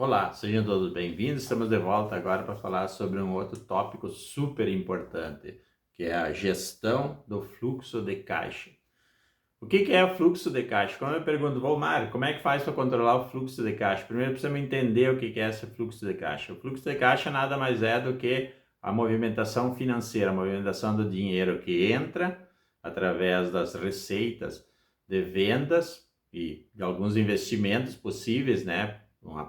Olá, sejam todos bem-vindos. Estamos de volta agora para falar sobre um outro tópico super importante, que é a gestão do fluxo de caixa. O que é o fluxo de caixa? Quando eu pergunto, Mário, como é que faz para controlar o fluxo de caixa? Primeiro precisa entender o que é esse fluxo de caixa. O fluxo de caixa nada mais é do que a movimentação financeira, a movimentação do dinheiro que entra através das receitas de vendas e de alguns investimentos possíveis, né?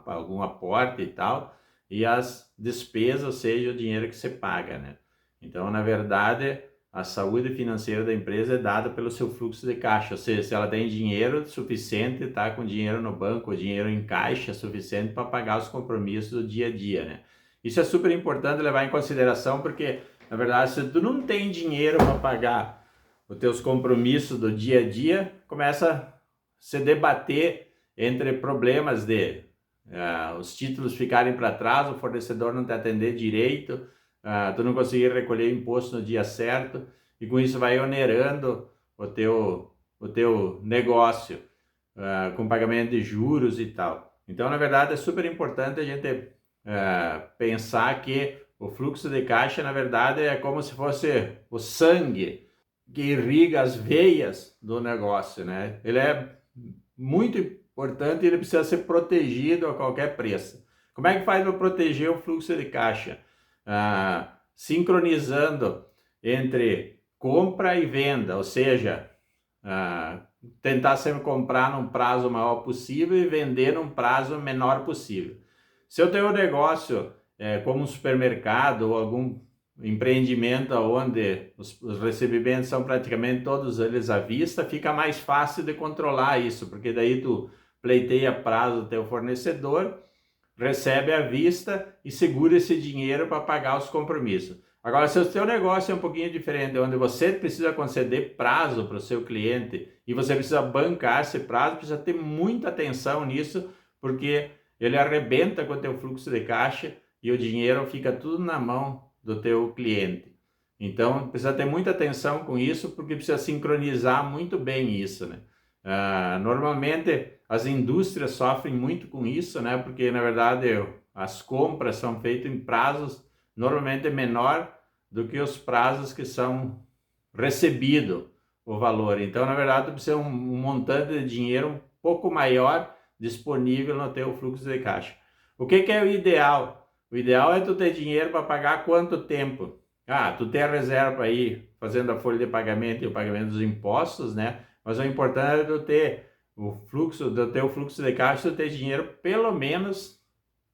Algum aporte e tal, e as despesas, ou seja, o dinheiro que você paga, né? Então, na verdade, a saúde financeira da empresa é dada pelo seu fluxo de caixa, ou seja, se ela tem dinheiro suficiente, está com dinheiro no banco, dinheiro em caixa suficiente para pagar os compromissos do dia a dia, né? Isso é super importante levar em consideração, porque, na verdade, se tu não tem dinheiro para pagar os teus compromissos do dia a dia, começa a se debater entre problemas de os títulos ficarem para trás, o fornecedor não te atender direito, tu não conseguir recolher imposto no dia certo, e com isso vai onerando o teu negócio, com pagamento de juros e tal. Então, na verdade, é super importante a gente pensar que o fluxo de caixa, na verdade, é como se fosse o sangue que irriga as veias do negócio, né? Ele é muito importante e ele precisa ser protegido a qualquer preço. Como é que faz para proteger o fluxo de caixa? Sincronizando entre compra e venda, ou seja, tentar sempre comprar num prazo maior possível e vender num prazo menor possível. Se eu tenho um negócio como um supermercado ou algum empreendimento onde os recebimentos são praticamente todos eles à vista, fica mais fácil de controlar isso, porque daí tu pleiteia prazo do teu fornecedor, recebe à vista e segura esse dinheiro para pagar os compromissos. Agora, se o seu negócio é um pouquinho diferente, onde você precisa conceder prazo para o seu cliente e você precisa bancar esse prazo, precisa ter muita atenção nisso, porque ele arrebenta com o teu fluxo de caixa e o dinheiro fica tudo na mão do teu cliente. Então, precisa ter muita atenção com isso, porque precisa sincronizar muito bem isso, né? Normalmente, as indústrias sofrem muito com isso, né? Porque, na verdade, as compras são feitas em prazos normalmente menor do que os prazos que são recebido o valor. Então, na verdade, precisa um montante de dinheiro um pouco maior disponível no teu fluxo de caixa. O que é o ideal? O ideal é tu ter dinheiro para pagar quanto tempo? Tu tem a reserva aí fazendo a folha de pagamento e o pagamento dos impostos, né? Mas o importante é tu ter o fluxo do teu fluxo de caixa, tu ter dinheiro pelo menos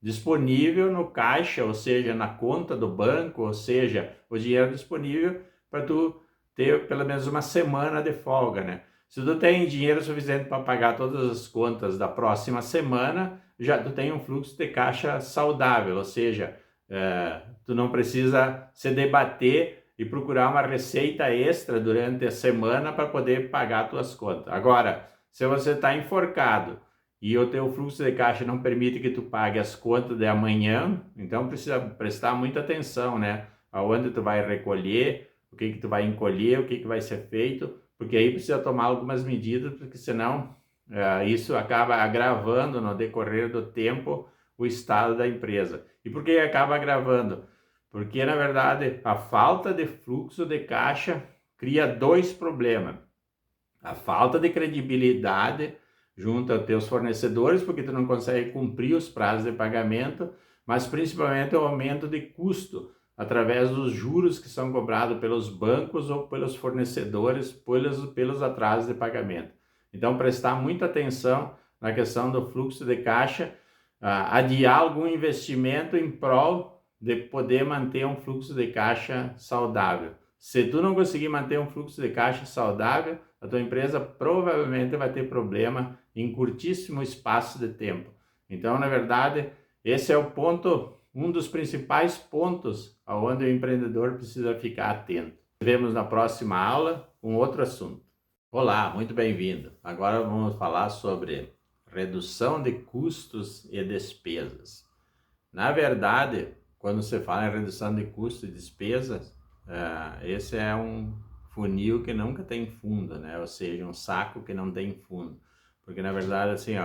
disponível no caixa, ou seja, na conta do banco, ou seja, o dinheiro disponível para tu ter pelo menos uma semana de folga, né? Se tu tem dinheiro suficiente para pagar todas as contas da próxima semana, já tu tem um fluxo de caixa saudável, ou seja, tu não precisa se debater e procurar uma receita extra durante a semana para poder pagar tuas contas. Agora, se você está enforcado e o teu fluxo de caixa não permite que tu pague as contas de amanhã, então precisa prestar muita atenção, né? Aonde tu vai recolher, o que tu vai encolher, o que vai ser feito, porque aí precisa tomar algumas medidas, porque senão isso acaba agravando no decorrer do tempo o estado da empresa. E por que acaba agravando? Porque, na verdade, a falta de fluxo de caixa cria dois problemas. A falta de credibilidade junto aos teus fornecedores, porque tu não consegue cumprir os prazos de pagamento, mas principalmente o aumento de custo através dos juros que são cobrados pelos bancos ou pelos fornecedores pelos atrasos de pagamento. Então, prestar muita atenção na questão do fluxo de caixa, adiar algum investimento em prol de poder manter um fluxo de caixa saudável. Se tu não conseguir manter um fluxo de caixa saudável, a tua empresa provavelmente vai ter problema em curtíssimo espaço de tempo. Então, na verdade, esse é o ponto, um dos principais pontos aonde o empreendedor precisa ficar atento. Nos vemos na próxima aula com outro assunto. Olá, muito bem-vindo. Agora vamos falar sobre redução de custos e despesas. Na verdade, quando você fala em redução de custos e despesas, esse é um funil que nunca tem fundo, né? Ou seja, um saco que não tem fundo. Porque, na verdade, assim,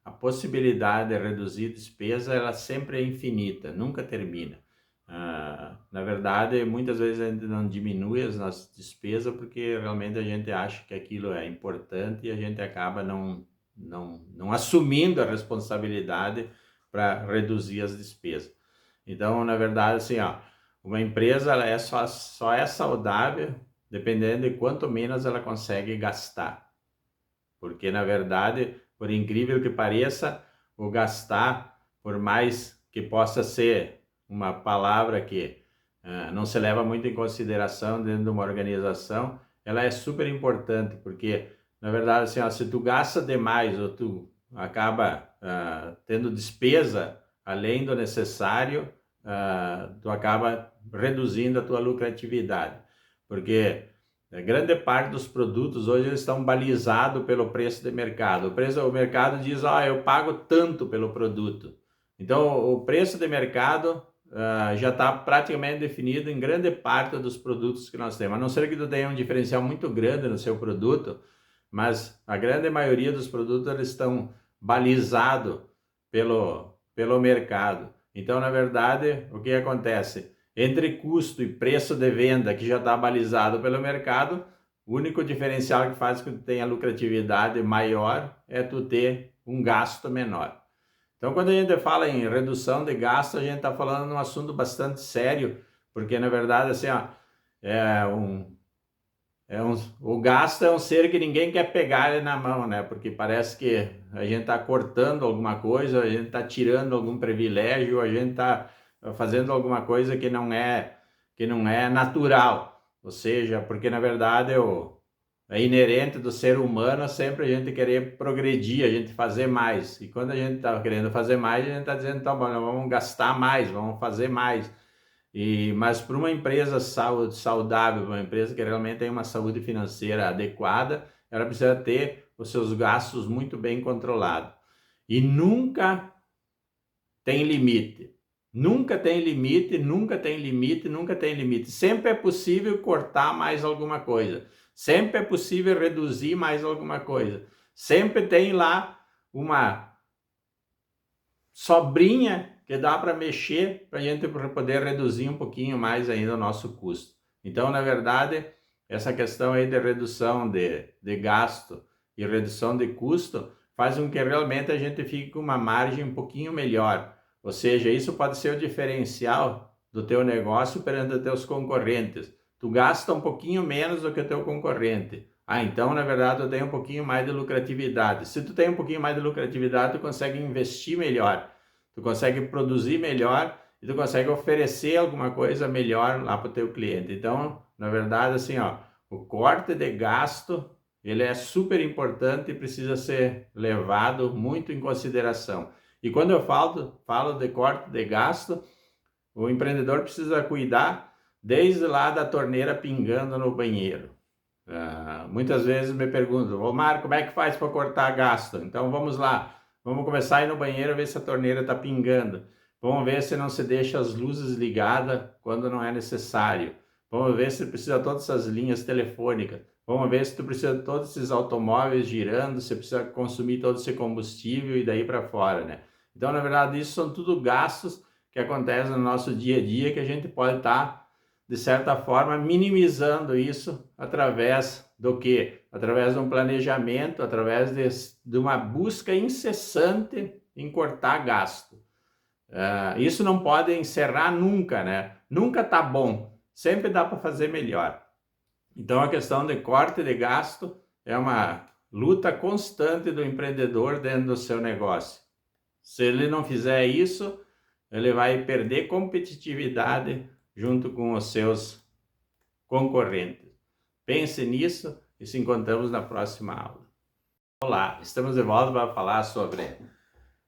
a possibilidade de reduzir despesa, ela sempre é infinita, nunca termina. Na verdade, muitas vezes a gente não diminui as nossas despesas porque realmente a gente acha que aquilo é importante e a gente acaba não assumindo a responsabilidade para reduzir as despesas. Então, na verdade, assim, ó, uma empresa ela só é saudável dependendo de quanto menos ela consegue gastar. Porque, na verdade, por incrível que pareça, o gastar, por mais que possa ser uma palavra que não se leva muito em consideração dentro de uma organização, ela é super importante, porque, na verdade, assim, ó, se tu gasta demais ou tu acaba tendo despesa além do necessário, tu acaba reduzindo a tua lucratividade, porque a grande parte dos produtos hoje eles estão balizados pelo preço de mercado. O mercado diz, eu pago tanto pelo produto. Então, o preço de mercado já está praticamente definido em grande parte dos produtos que nós temos. A não ser que tu tenha um diferencial muito grande no seu produto, mas a grande maioria dos produtos eles estão balizados pelo mercado. Então, na verdade, o que acontece? Entre custo e preço de venda, que já está balizado pelo mercado, o único diferencial que faz com que tu tenha lucratividade maior é tu ter um gasto menor. Então, quando a gente fala em redução de gasto, a gente está falando de um assunto bastante sério, porque, na verdade, assim, ó, o gasto é um ser que ninguém quer pegar ele na mão, né? Porque parece que a gente está cortando alguma coisa, a gente está tirando algum privilégio, a gente está fazendo alguma coisa que não é natural. Ou seja, porque na verdade é inerente do ser humano sempre a gente querer progredir, a gente fazer mais. E quando a gente está querendo fazer mais, a gente está dizendo, tá bom, vamos gastar mais, vamos fazer mais. Mas para uma empresa saudável, uma empresa que realmente tem uma saúde financeira adequada, ela precisa ter os seus gastos muito bem controlados. E nunca tem limite. Nunca tem limite, nunca tem limite, nunca tem limite. Sempre é possível cortar mais alguma coisa. Sempre é possível reduzir mais alguma coisa. Sempre tem lá uma sobrinha que dá para mexer para a gente poder reduzir um pouquinho mais ainda o nosso custo. Então, na verdade, essa questão aí de redução de gasto e redução de custo faz com que realmente a gente fique com uma margem um pouquinho melhor. Ou seja, isso pode ser o diferencial do teu negócio perante os teus concorrentes. Tu gasta um pouquinho menos do que o teu concorrente. Então, na verdade, tu tem um pouquinho mais de lucratividade. Se tu tem um pouquinho mais de lucratividade, tu consegue investir melhor, tu consegue produzir melhor e tu consegue oferecer alguma coisa melhor lá para o teu cliente. Então, na verdade, assim, o corte de gasto, ele é super importante e precisa ser levado muito em consideração. E quando eu falo de corte de gasto, o empreendedor precisa cuidar desde lá da torneira pingando no banheiro. Muitas vezes me perguntam, Omar, como é que faz para cortar gasto? Então vamos lá, vamos começar a ir no banheiro ver se a torneira está pingando. Vamos ver se não se deixa as luzes ligadas quando não é necessário. Vamos ver se precisa de todas essas linhas telefônicas. Vamos ver se tu precisa de todos esses automóveis girando, se precisa consumir todo esse combustível e daí para fora, né? Então, na verdade, isso são tudo gastos que acontecem no nosso dia a dia que a gente pode estar de certa forma, minimizando isso através do quê? Através de um planejamento, através de uma busca incessante em cortar gasto. Isso não pode encerrar nunca, né? Nunca tá bom, sempre dá para fazer melhor. Então, a questão de corte de gasto é uma luta constante do empreendedor dentro do seu negócio. Se ele não fizer isso, ele vai perder competitividade junto com os seus concorrentes. Pense nisso e se encontramos na próxima aula. Olá, estamos de volta para falar sobre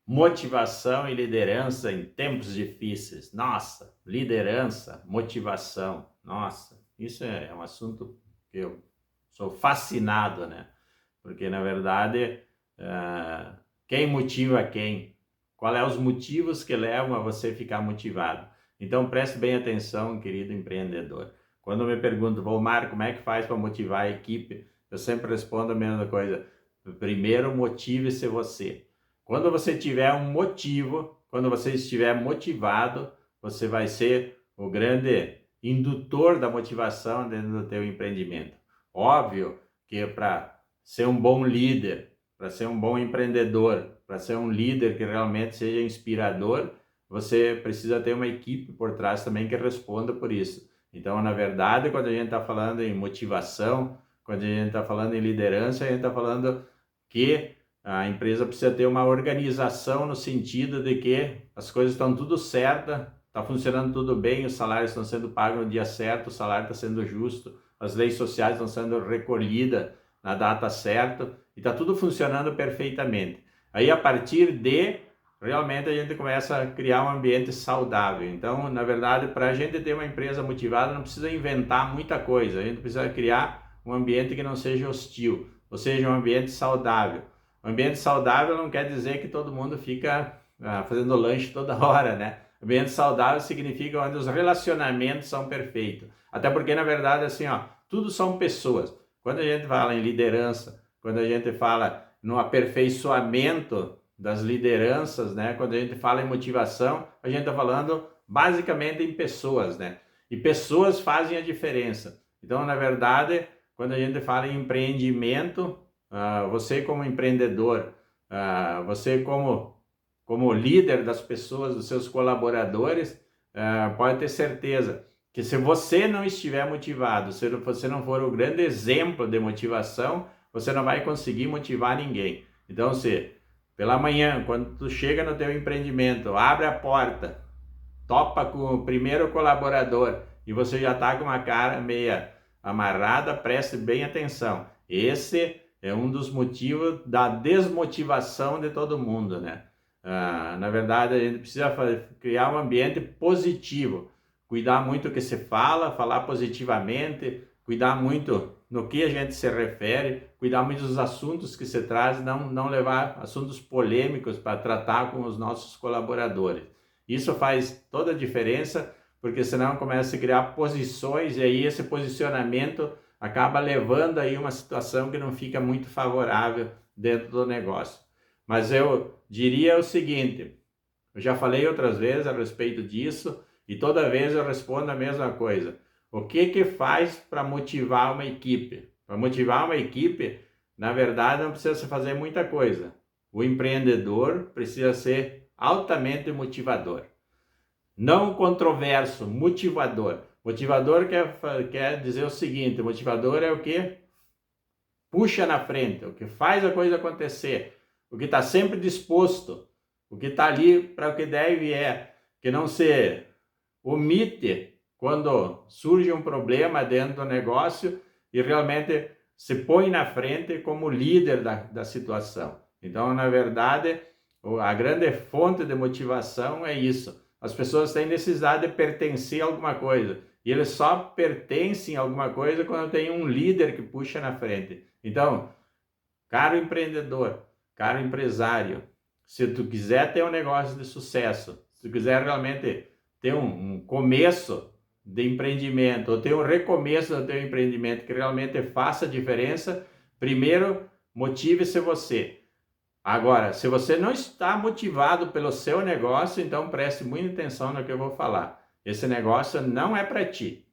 motivação e liderança em tempos difíceis. Nossa, liderança, motivação. Nossa, isso é um assunto que eu sou fascinado, né? Porque, na verdade, quem motiva quem? Qual é os motivos que levam a você ficar motivado? Então, preste bem atenção, querido empreendedor. Quando me perguntam, Omar, como é que faz para motivar a equipe? Eu sempre respondo a mesma coisa. Primeiro, motive-se você. Quando você tiver um motivo, quando você estiver motivado, você vai ser o grande indutor da motivação dentro do teu empreendimento. Óbvio que para ser um bom líder, para ser um bom empreendedor, para ser um líder que realmente seja inspirador, você precisa ter uma equipe por trás também que responda por isso. Então, na verdade, quando a gente está falando em motivação, quando a gente está falando em liderança, a gente está falando que a empresa precisa ter uma organização no sentido de que as coisas estão tudo certas, está funcionando tudo bem, os salários estão sendo pagos no dia certo, o salário está sendo justo, as leis sociais estão sendo recolhidas na data certa e está tudo funcionando perfeitamente. Aí, a partir de, realmente a gente começa a criar um ambiente saudável. Então, na verdade, para a gente ter uma empresa motivada, não precisa inventar muita coisa, a gente precisa criar um ambiente que não seja hostil, ou seja, um ambiente saudável. Um ambiente saudável não quer dizer que todo mundo fica fazendo lanche toda hora, né? Ambiente saudável significa onde os relacionamentos são perfeitos. Até porque, na verdade, assim, ó, tudo são pessoas. Quando a gente fala em liderança, quando a gente fala no aperfeiçoamento das lideranças, né? Quando a gente fala em motivação, a gente está falando basicamente em pessoas, né? E pessoas fazem a diferença. Então, na verdade, quando a gente fala em empreendimento, você como empreendedor, você como líder das pessoas, dos seus colaboradores, pode ter certeza que se você não estiver motivado, se você não for o grande exemplo de motivação, você não vai conseguir motivar ninguém. Então, se pela manhã, quando tu chega no teu empreendimento, abre a porta, topa com o primeiro colaborador e você já está com uma cara meia amarrada, preste bem atenção. Esse é um dos motivos da desmotivação de todo mundo, né? Na verdade, a gente precisa criar um ambiente positivo, cuidar muito do que se fala, falar positivamente, cuidar muito no que a gente se refere, cuidar muito dos assuntos que se traz, não levar assuntos polêmicos para tratar com os nossos colaboradores. Isso faz toda a diferença, porque senão começa a criar posições e aí esse posicionamento acaba levando aí uma situação que não fica muito favorável dentro do negócio. Mas eu diria o seguinte, eu já falei outras vezes a respeito disso e toda vez eu respondo a mesma coisa. O que faz para motivar uma equipe? Para motivar uma equipe, na verdade, não precisa se fazer muita coisa. O empreendedor precisa ser altamente motivador. Não controverso, motivador. Motivador quer dizer o seguinte, motivador é o que puxa na frente, o que faz a coisa acontecer, o que está sempre disposto, o que está ali para o que deve que não se omite quando surge um problema dentro do negócio e realmente se põe na frente como líder da situação. Então, na verdade, a grande fonte de motivação é isso. As pessoas têm necessidade de pertencer a alguma coisa. E eles só pertencem a alguma coisa quando tem um líder que puxa na frente. Então, caro empreendedor, caro empresário, se tu quiser ter um negócio de sucesso, se tu quiser realmente ter um começo de empreendimento, ou ter um recomeço do teu empreendimento que realmente faça diferença, primeiro, motive-se você. Agora, se você não está motivado pelo seu negócio, então preste muita atenção no que eu vou falar. Esse negócio não é para ti.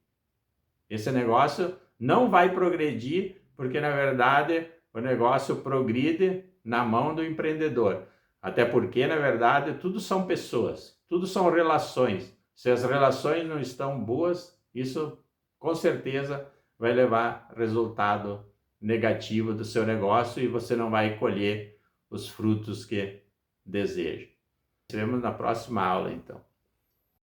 Esse negócio não vai progredir, porque na verdade o negócio progride na mão do empreendedor. Até porque, na verdade, tudo são pessoas, tudo são relações. Se as relações não estão boas, isso com certeza vai levar resultado negativo do seu negócio e você não vai colher os frutos que deseja. Nos vemos na próxima aula, então.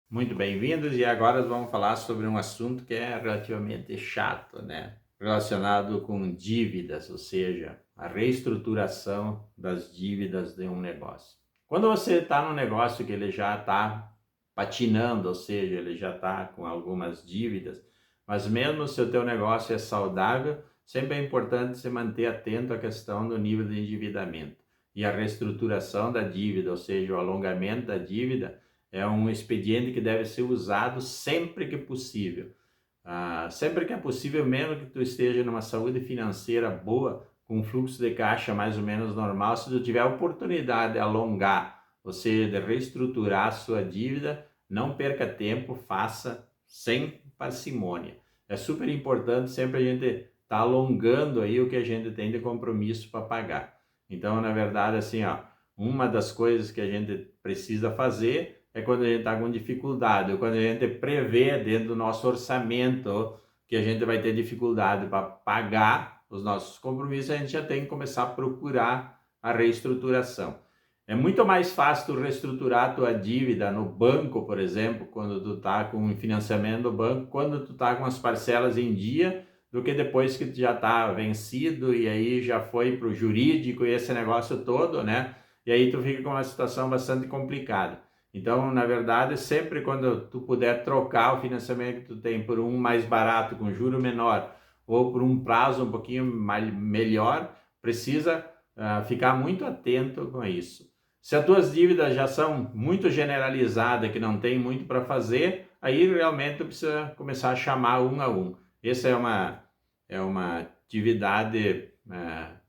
Muito bem-vindos e agora vamos falar sobre um assunto que é relativamente chato, né? Relacionado com dívidas, ou seja, a reestruturação das dívidas de um negócio. Quando você está num negócio que ele já está patinando, ou seja, ele já está com algumas dívidas, mas mesmo se o teu negócio é saudável, sempre é importante se manter atento à questão do nível de endividamento. E a reestruturação da dívida, ou seja, o alongamento da dívida, é um expediente que deve ser usado sempre que possível. Sempre que é possível, mesmo que tu esteja numa saúde financeira boa, com um fluxo de caixa mais ou menos normal, se tu tiver a oportunidade de alongar, ou seja, de reestruturar a sua dívida, não perca tempo, faça sem parcimônia. É super importante sempre a gente tá alongando aí o que a gente tem de compromisso para pagar. Então, na verdade, assim, ó, uma das coisas que a gente precisa fazer é quando a gente está com dificuldade, ou quando a gente prevê dentro do nosso orçamento que a gente vai ter dificuldade para pagar os nossos compromissos, a gente já tem que começar a procurar a reestruturação. É muito mais fácil tu reestruturar a tua dívida no banco, por exemplo, quando tu tá com o financiamento do banco, quando tu tá com as parcelas em dia, do que depois que tu já tá vencido e aí já foi pro jurídico e esse negócio todo, né? E aí tu fica com uma situação bastante complicada. Então, na verdade, sempre quando tu puder trocar o financiamento que tu tem por um mais barato, com juro menor, ou por um prazo um pouquinho melhor, precisa ficar muito atento com isso. Se as tuas dívidas já são muito generalizadas, que não tem muito para fazer, aí realmente tu precisa começar a chamar um a um. Essa é uma atividade,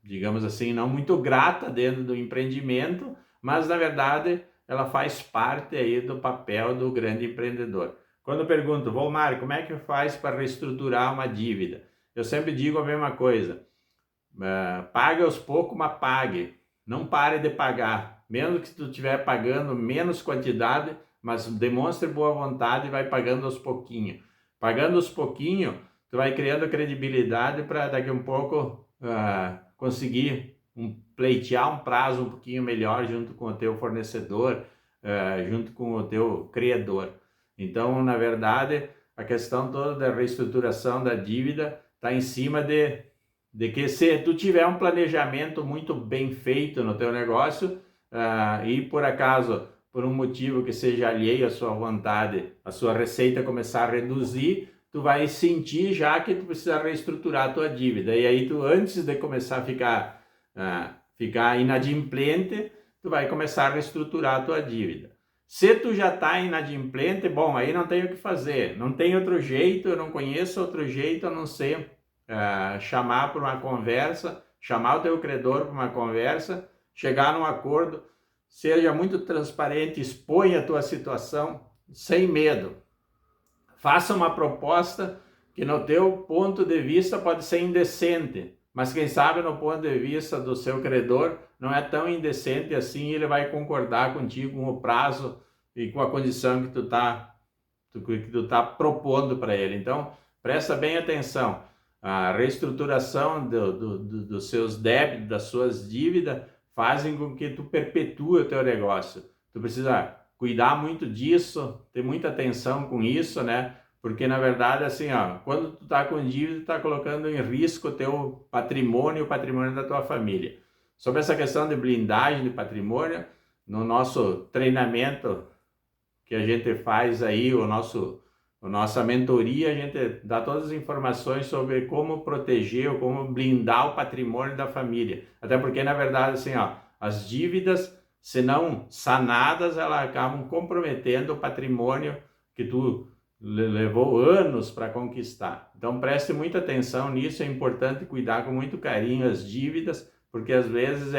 digamos assim, não muito grata dentro do empreendimento, mas na verdade ela faz parte aí do papel do grande empreendedor. Quando eu pergunto, Volmar, como é que faz para reestruturar uma dívida? Eu sempre digo a mesma coisa, pague aos poucos, mas pague, não pare de pagar, mesmo que tu estiver pagando menos quantidade, mas demonstre boa vontade e vai pagando aos pouquinhos. Pagando aos pouquinhos, tu vai criando credibilidade para daqui a um pouco conseguir pleitear um prazo um pouquinho melhor junto com o teu fornecedor, junto com o teu credor. Então, na verdade, a questão toda da reestruturação da dívida está em cima de que se tu tiver um planejamento muito bem feito no teu negócio e por acaso, por um motivo que seja alheio à sua vontade, a sua receita começar a reduzir, tu vai sentir já que tu precisa reestruturar a tua dívida. E aí tu, antes de começar a ficar inadimplente, tu vai começar a reestruturar a tua dívida. Se tu já está inadimplente, bom, aí não tem o que fazer. Não tem outro jeito, eu não conheço outro jeito a não ser chamar para uma conversa, chamar o teu credor para uma conversa, chegar num acordo, seja muito transparente, exponha a tua situação sem medo. Faça uma proposta que no teu ponto de vista pode ser indecente, mas quem sabe no ponto de vista do seu credor não é tão indecente assim, ele vai concordar contigo com o prazo e com a condição que tu tá propondo para ele. Então, presta bem atenção. A reestruturação dos seus débitos, das suas dívidas, fazem com que tu perpetue o teu negócio. Tu precisa cuidar muito disso, ter muita atenção com isso, né? Porque, na verdade, assim, ó, quando tu tá com dívida, tu tá colocando em risco o teu patrimônio e o patrimônio da tua família. Sobre essa questão de blindagem de patrimônio, no nosso treinamento que a gente faz aí, a nossa mentoria, a gente dá todas as informações sobre como proteger ou como blindar o patrimônio da família. Até porque, na verdade, assim, ó, as dívidas, se não sanadas, elas acabam comprometendo o patrimônio que tu levou anos para conquistar. Então, preste muita atenção nisso, é importante cuidar com muito carinho as dívidas, porque às vezes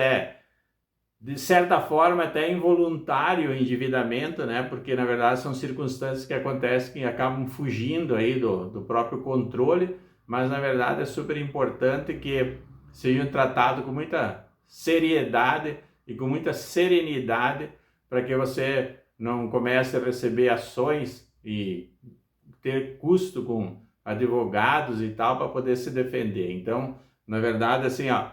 de certa forma, até involuntário o endividamento, né? Porque, na verdade, são circunstâncias que acontecem que acabam fugindo aí do próprio controle, mas, na verdade, é super importante que sejam tratados com muita seriedade e com muita serenidade para que você não comece a receber ações e ter custo com advogados e tal para poder se defender. Então, na verdade, assim, ó,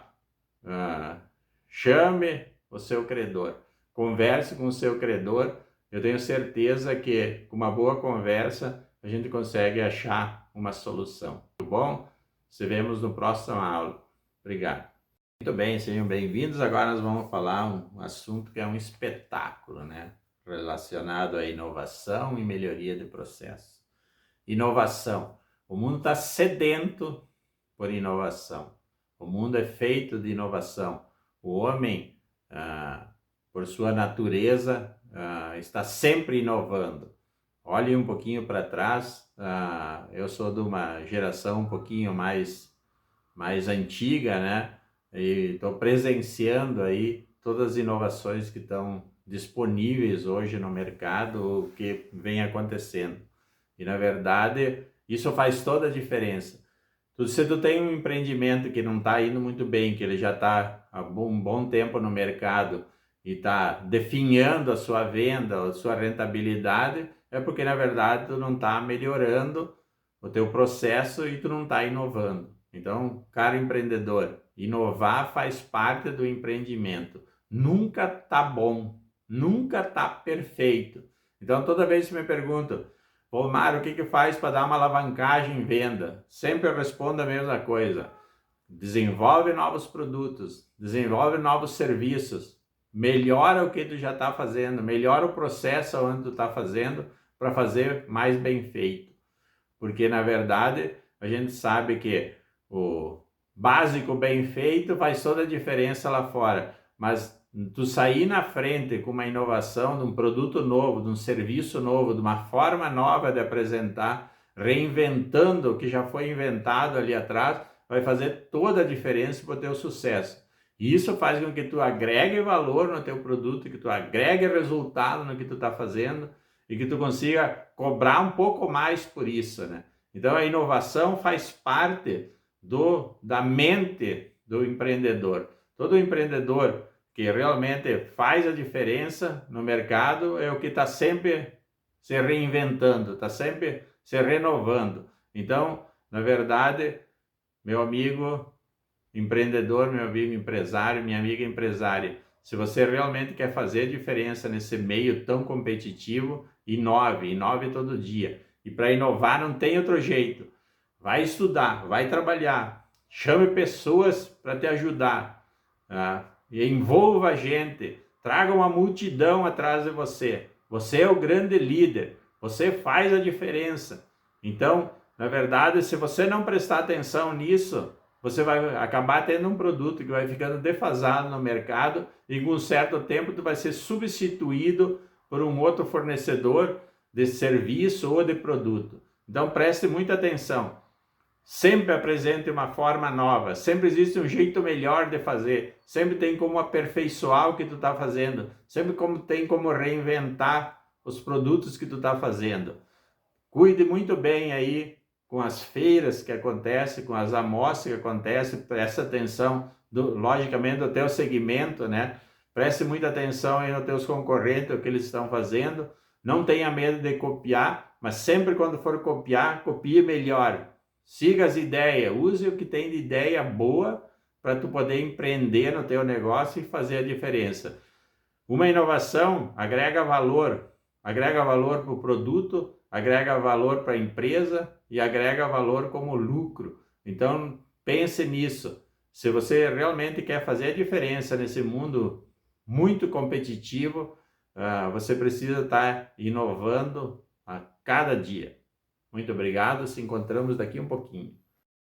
chame o seu credor, converse com o seu credor. Eu tenho certeza que com uma boa conversa a gente consegue achar uma solução. Tudo bom? Se vemos no próximo aula. Obrigado. Muito bem, sejam bem-vindos. Agora nós vamos falar um assunto que é um espetáculo, né? Relacionado à inovação e melhoria de processo. Inovação. O mundo está sedento por inovação. O mundo é feito de inovação. O homem, por sua natureza, está sempre inovando. Olhe um pouquinho para trás, eu sou de uma geração um pouquinho mais antiga, né? e estou presenciando aí todas as inovações que estão disponíveis hoje no mercado, o que vem acontecendo. E na verdade, isso faz toda a diferença. Se tu tem um empreendimento que não está indo muito bem, que ele já está há um bom tempo no mercado e está definhando a sua venda, a sua rentabilidade, é porque na verdade tu não está melhorando o teu processo e tu não está inovando. Então, caro empreendedor, inovar faz parte do empreendimento. Nunca tá bom, nunca tá perfeito. Então, toda vez que me perguntam, ô Mário, o que faz para dar uma alavancagem em venda? Sempre eu respondo a mesma coisa. Desenvolve novos produtos, desenvolve novos serviços, melhora o que tu já está fazendo, melhora o processo onde tu está fazendo para fazer mais bem feito. Porque, na verdade, a gente sabe que o básico bem feito faz toda a diferença lá fora. Mas tu sair na frente com uma inovação, de um produto novo, de um serviço novo, de uma forma nova de apresentar, reinventando o que já foi inventado ali atrás, vai fazer toda a diferença para o teu sucesso. E isso faz com que tu agregue valor no teu produto, que tu agregue resultado no que tu está fazendo, e que tu consiga cobrar um pouco mais por isso, né? Então a inovação faz parte da mente do empreendedor. Todo empreendedor que realmente faz a diferença no mercado é o que está sempre se reinventando, está sempre se renovando. Então, na verdade, meu amigo empreendedor, meu amigo empresário, minha amiga empresária, se você realmente quer fazer diferença nesse meio tão competitivo, inove todo dia. E para inovar não tem outro jeito. Vai estudar, vai trabalhar, chame pessoas para te ajudar, e envolva a gente, traga uma multidão atrás de você. Você é o grande líder, você faz a diferença. Então, na verdade, se você não prestar atenção nisso, você vai acabar tendo um produto que vai ficando defasado no mercado e com um certo tempo tu vai ser substituído por um outro fornecedor de serviço ou de produto. Então preste muita atenção. Sempre apresente uma forma nova, sempre existe um jeito melhor de fazer, sempre tem como aperfeiçoar o que tu está fazendo, sempre tem como reinventar os produtos que tu está fazendo. Cuide muito bem aí com as feiras que acontecem, com as amostras que acontecem, preste atenção, logicamente, do teu segmento, né? Preste muita atenção aí nos teus concorrentes, o que eles estão fazendo. Não tenha medo de copiar, mas sempre quando for copiar, copie melhor. Siga as ideias, use o que tem de ideia boa para tu poder empreender no teu negócio e fazer a diferença. Uma inovação agrega valor para o produto, agrega valor para a empresa e agrega valor como lucro. Então, pense nisso. Se você realmente quer fazer a diferença nesse mundo muito competitivo, você precisa estar inovando a cada dia. Muito obrigado, se encontramos daqui um pouquinho.